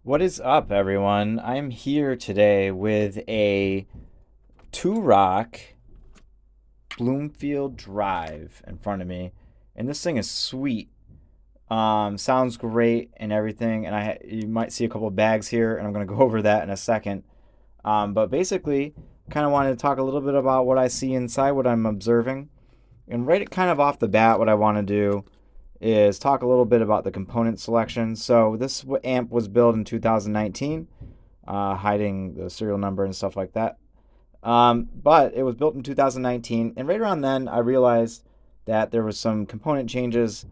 What is up, everyone? I'm here today with a Two-Rock Bloomfield Drive in front of me, and this thing is sweet. Sounds great and everything, and you might see a couple of bags here, and I'm gonna go over that in a second. But basically, kind of wanted to talk a little bit about what I see inside, what I'm observing, and right kind of off the bat, what I want to do is talk a little bit about the component selection. So this amp was built in 2019, hiding the serial number and stuff like that. But it was built in 2019, and right around then I realized that there was some component changes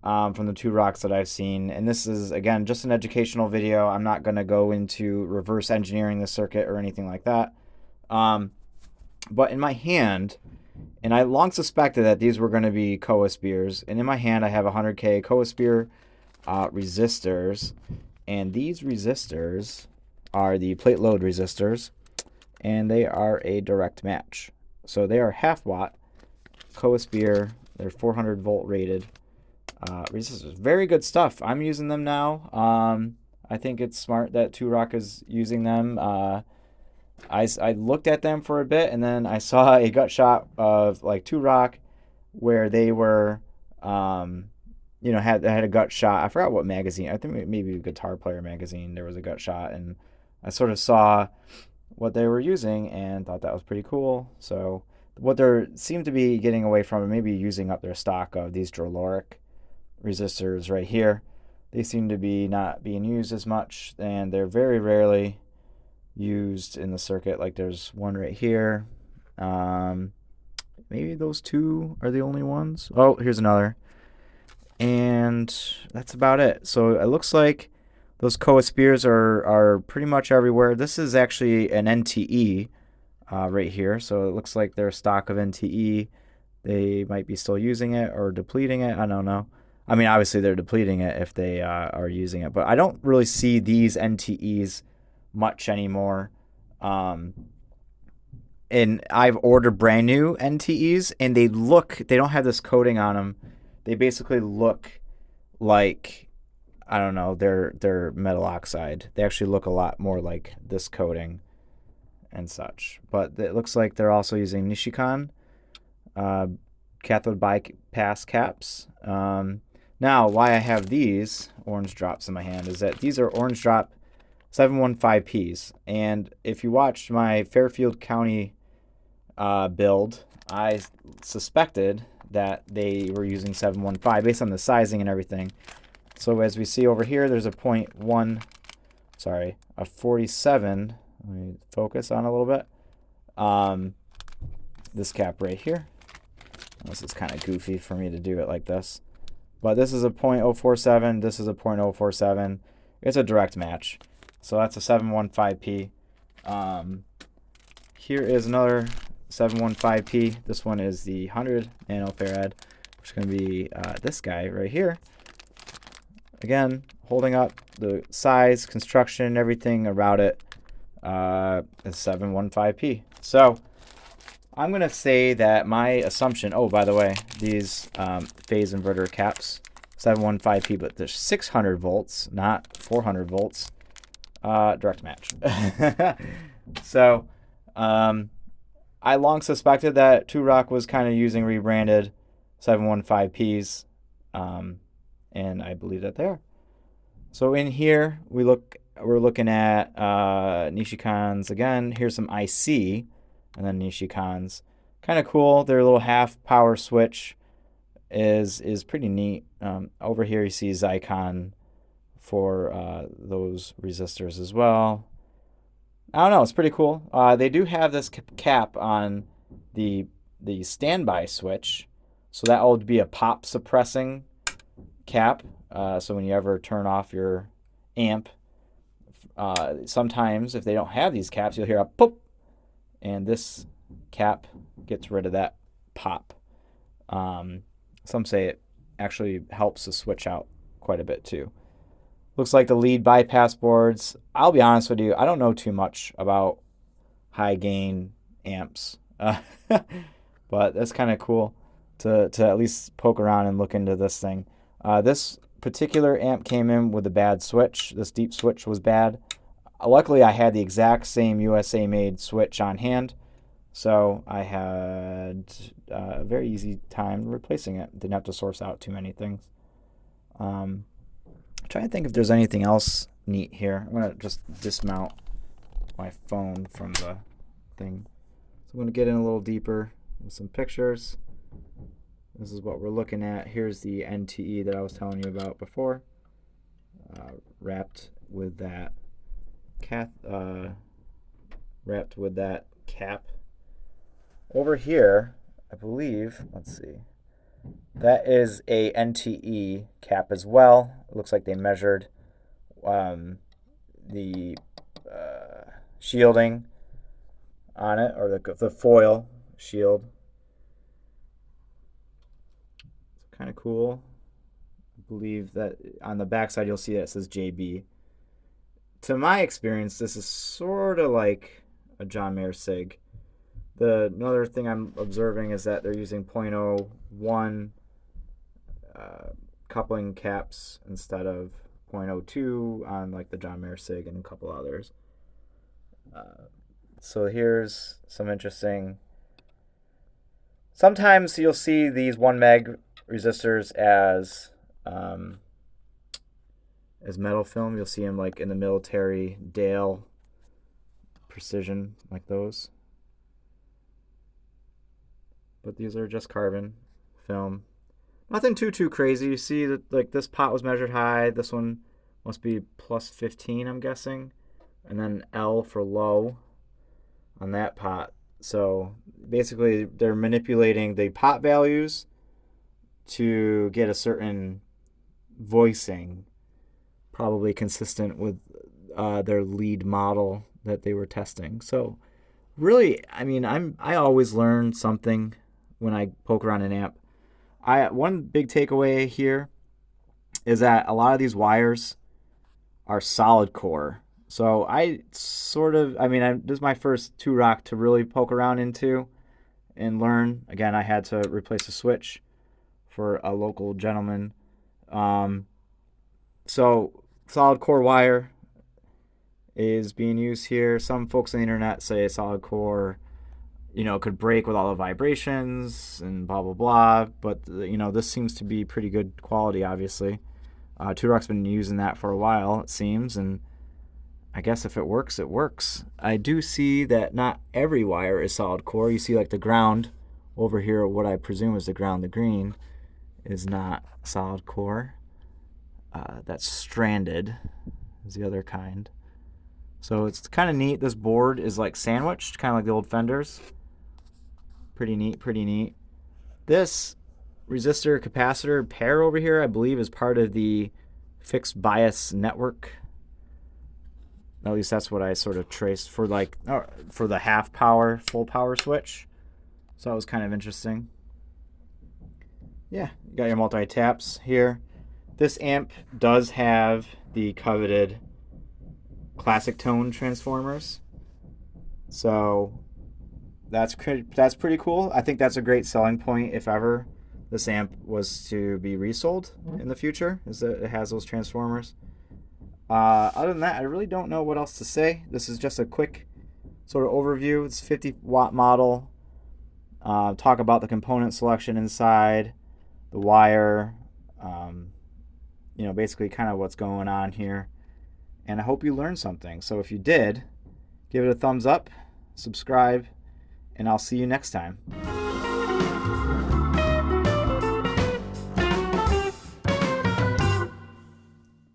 from the two rocks that I've seen. And this is, again, just an educational video. I'm not going to go into reverse engineering the circuit or anything like that. But in my hand, and I long suspected that these were going to be Koa spears. And in my hand, I have 100K Koa spear resistors. And these resistors are the plate load resistors. And they are a direct match. So they are half watt Koa spear. They're 400 volt rated resistors. Very good stuff. I'm using them now. I think it's smart that Two-Rock is using them. I looked at them for a bit, and then I saw a gut shot of like Two-Rock where they were, had a gut shot. I forgot what magazine. I think maybe Guitar Player magazine. There was a gut shot, and I sort of saw what they were using and thought that was pretty cool. So what they seem to be getting away from, and maybe using up their stock of these Droloric resistors right here. They seem to be not being used as much, and they're very rarely used in the circuit. Like there's one right here. Maybe those two are the only ones. Oh, here's another. And that's about it. So it looks like those Koa spears are pretty much everywhere. This is actually an NTE right here. So it looks like they're stock of NTE. They might be still using it or depleting it. I don't know. I mean, obviously they're depleting it if they are using it. But I don't really see these NTEs much anymore. And I've ordered brand new NTEs, and they don't have this coating on them. They basically look like, I don't know, they're metal oxide. They actually look a lot more like this coating and such. But it looks like they're also using Nichikan cathode bypass caps. Now, why I have these orange drops in my hand is that these are orange drop 715Ps. And if you watched my Fairfield County build, I suspected that they were using 715 based on the sizing and everything. So as we see over here, there's a 47. Let me focus on a little bit. This cap right here. This is kind of goofy for me to do it like this. But this is a .047. This is a .047. It's a direct match. So that's a 715P. Here is another 715P. This one is the 100 nanofarad, which is going to be this guy right here. Again, holding up the size, construction, everything about it is 715P. So I'm going to say that my assumption, oh, by the way, these phase inverter caps, 715P, but there's 600 volts, not 400 volts, direct match. So I long suspected that Two-Rock was kind of using rebranded 715Ps, and I believe that they are. So in here, we're looking at Nishikans again. Here's some IC. And then Nishikans, kind of cool. Their little half power switch is pretty neat. Over here you see Zycon for those resistors as well. I don't know, it's pretty cool. They do have this cap on the standby switch, so that would be a pop suppressing cap. So when you ever turn off your amp, sometimes if they don't have these caps, you'll hear a pop. And this cap gets rid of that pop. Some say it actually helps the switch out quite a bit too. Looks like the lead bypass boards. I'll be honest with you, I don't know too much about high gain amps. But that's kind of cool to at least poke around and look into this thing. This particular amp came in with a bad switch. This deep switch was bad. Luckily, I had the exact same USA-made switch on hand, so I had a very easy time replacing it. Didn't have to source out too many things. I'm trying to think if there's anything else neat here. I'm going to just dismount my phone from the thing. So I'm going to get in a little deeper with some pictures. This is what we're looking at. Here's the NTE that I was telling you about before, wrapped with that cap. Over here, I believe, let's see, that is a NTE cap as well. It looks like they measured the shielding on it, or the foil shield. It's kind of cool. I believe that on the backside you'll see that it says JB. To my experience, this is sort of like a John Mayer SIG. Another thing I'm observing is that they're using 0.01 coupling caps instead of 0.02 on like the John Mayer SIG and a couple others. So here's some interesting. Sometimes you'll see these 1 meg resistors as metal film. You'll see them like in the military Dale Precision, like those. But these are just carbon film. Nothing too crazy. You see that like this pot was measured high. This one must be plus 15, I'm guessing. And then L for low on that pot. So basically they're manipulating the pot values to get a certain voicing, probably consistent with their lead model that they were testing. So really, I mean, I always learn something when I poke around an amp. One big takeaway here is that a lot of these wires are solid core. So this is my first Two-Rock to really poke around into and learn. Again, I had to replace a switch for a local gentleman. So solid core wire is being used here. Some folks on the internet say solid core, could break with all the vibrations and blah, blah, blah. But, this seems to be pretty good quality, obviously. Two-Rock's been using that for a while, it seems. And I guess if it works, it works. I do see that not every wire is solid core. You see like the ground over here, what I presume is the ground, the green, is not solid core. That's stranded is the other kind. So it's kind of neat. This board is like sandwiched, kind of like the old Fenders. Pretty neat. This resistor capacitor pair over here, I believe, is part of the fixed bias network. At least that's what I sort of traced for for the half power, full power switch. So that was kind of interesting. Yeah, you got your multi-taps here. This amp does have the coveted classic tone transformers. So that's pretty cool. I think that's a great selling point if ever this amp was to be resold in the future, is that it has those transformers. Other than that, I really don't know what else to say. This is just a quick sort of overview. It's a 50-watt model. Talk about the component selection inside, the wire, basically kind of what's going on here. And I hope you learned something. So if you did, give it a thumbs up, subscribe, and I'll see you next time.